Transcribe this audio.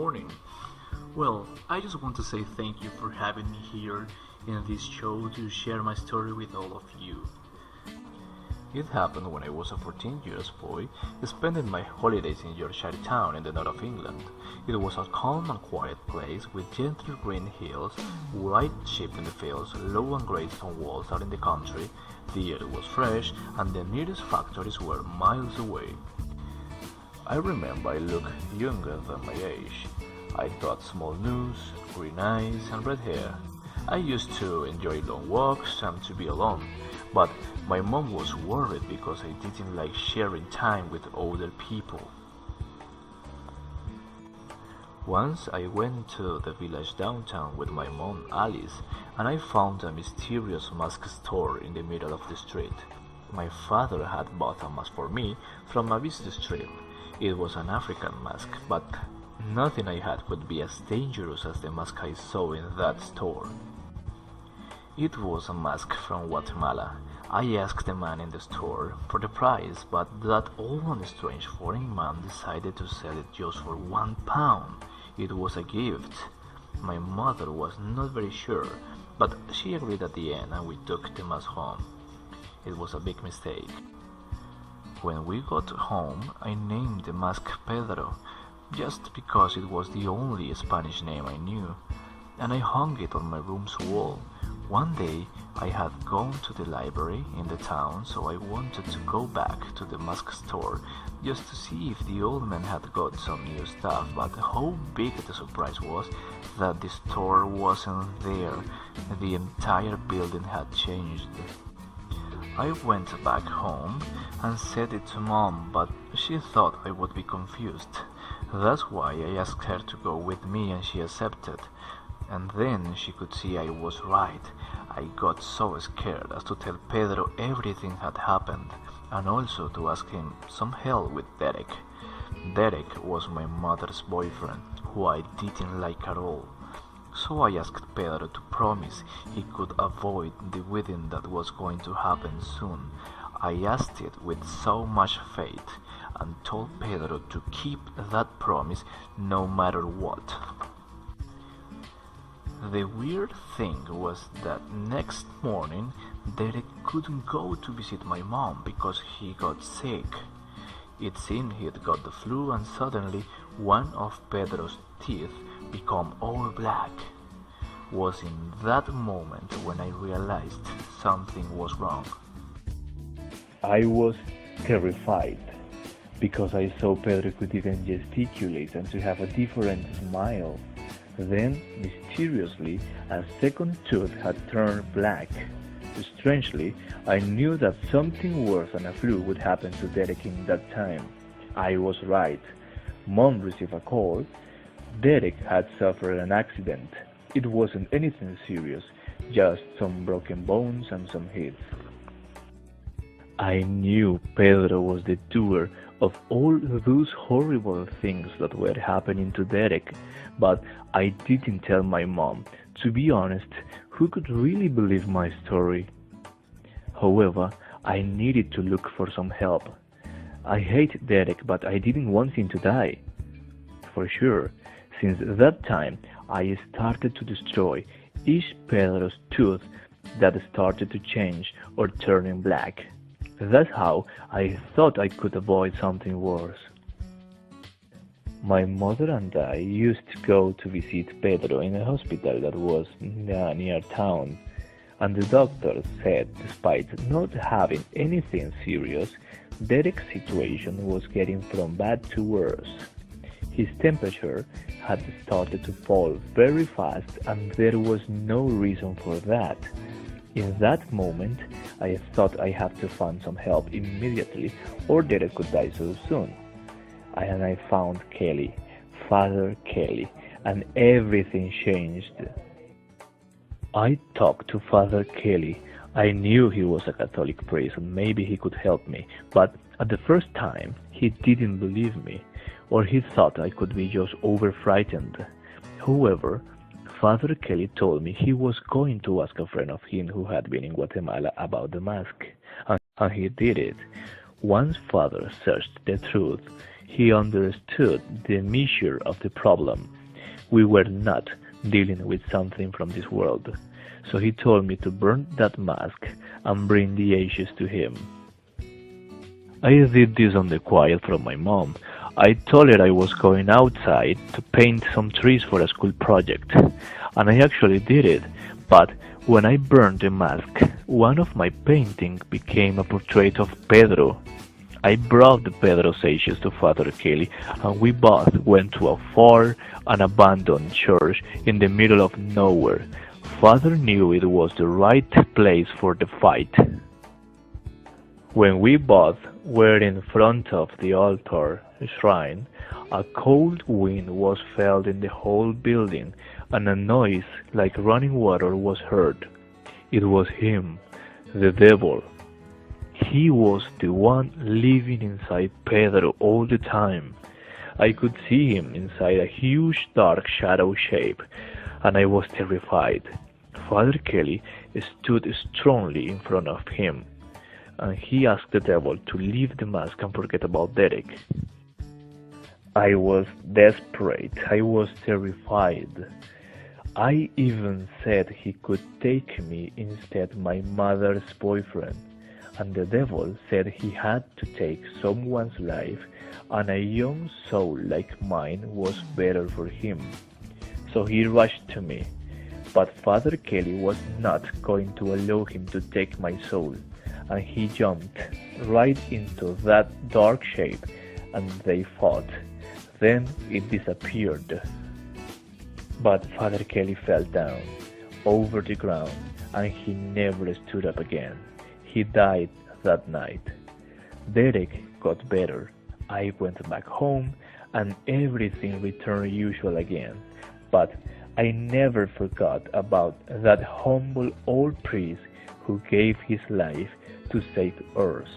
morning. Well, I just want to say thank you for having me here in this show to share my story with all of you. It happened when I was a 14 years boy, spending my holidays in Yorkshire town in the north of England. It was a calm and quiet place with gentle green hills, white sheep in the fields, low and grey stone walls out in the country. The air was fresh and the nearest factories were miles away. I remember I looked younger than my age. I got small nose, green eyes, and red hair. I used to enjoy long walks and to be alone, but my mom was worried because I didn't like sharing time with older people. Once I went to the village downtown with my mom Alice, and I found a mysterious mask store in the middle of the street. My father had bought a mask for me from a business trip. It was an African mask, but nothing I had could be as dangerous as the mask I saw in that store. It was a mask from Guatemala. I asked the man in the store for the price, but that old and strange foreign man decided to sell it just for £1. It was a gift. My mother was not very sure, but she agreed at the end and we took the mask home. It was a big mistake. When we got home, I named the mask Pedro, just because it was the only Spanish name I knew, and I hung it on my room's wall. One day, I had gone to the library in the town, so I wanted to go back to the mask store just to see if the old man had got some new stuff, but how big the surprise was that the store wasn't there. The entire building had changed. I went back home and said it to Mom, but she thought I would be confused. That's why I asked her to go with me and she accepted. And then she could see I was right. I got so scared as to tell Pedro everything had happened, and also to ask him some help with Derek. Derek was my mother's boyfriend, who I didn't like at all. So I asked Pedro to promise he could avoid the wedding that was going to happen soon. I asked it with so much faith and told Pedro to keep that promise no matter what. The weird thing was that next morning Derek couldn't go to visit my mom because he got sick. It seemed he'd got the flu and suddenly one of Pedro's teeth became all black. Was in that moment when I realized something was wrong. I was terrified because I saw Pedro could even gesticulate and to have a different smile. Then, mysteriously, a second tooth had turned black. Strangely, I knew that something worse than a flu would happen to Derek in that time. I was right. Mom received a call. Derek had suffered an accident. It wasn't anything serious, just some broken bones and some hits. I knew Pedro was the doer of all those horrible things that were happening to Derek, but I didn't tell my mom. To be honest, who could really believe my story? However, I needed to look for some help. I hate Derek, but I didn't want him to die. For sure, since that time, I started to destroy each Pedro's tooth that started to change or turning black. That's how I thought I could avoid something worse. My mother and I used to go to visit Pedro in a hospital that was near town, and the doctor said despite not having anything serious, Derek's situation was getting from bad to worse. His temperature had started to fall very fast and there was no reason for that. In that moment, I thought I had to find some help immediately or Derek could die so soon. And I found Kelly, Father Kelly, and everything changed. I talked to Father Kelly. I knew he was a Catholic priest and maybe he could help me, but at the first time he didn't believe me, or he thought I could be just over-frightened. However, Father Kelly told me he was going to ask a friend of him who had been in Guatemala about the mask, and he did it. Once Father searched the truth, he understood the measure of the problem. we were not dealing with something from this world. So he told me to burn that mask and bring the ashes to him. I did this on the quiet from my mom. I told her I was going outside to paint some trees for a school project, and I actually did it, but when I burned the mask, one of my paintings became a portrait of Pedro. I brought the Pedro's ashes to Father Kelly, and we both went to a far and abandoned church in the middle of nowhere. Father knew it was the right place for the fight. When we both were in front of the altar shrine, a cold wind was felt in the whole building, and a noise like running water was heard. It was him, the devil. He was the one living inside Pedro all the time. I could see him inside a huge dark shadow shape, and I was terrified. Father Kelly stood strongly in front of him, and he asked the devil to leave the mask and forget about Derek. I was desperate. I was terrified. I even said he could take me instead my mother's boyfriend, and the devil said he had to take someone's life, and a young soul like mine was better for him. So he rushed to me, but Father Kelly was not going to allow him to take my soul, and he jumped right into that dark shape, and they fought. Then it disappeared. But Father Kelly fell down over the ground, and he never stood up again. He died that night. Derek got better. I went back home, and everything returned usual again. But I never forgot about that humble old priest who gave his life to save ours.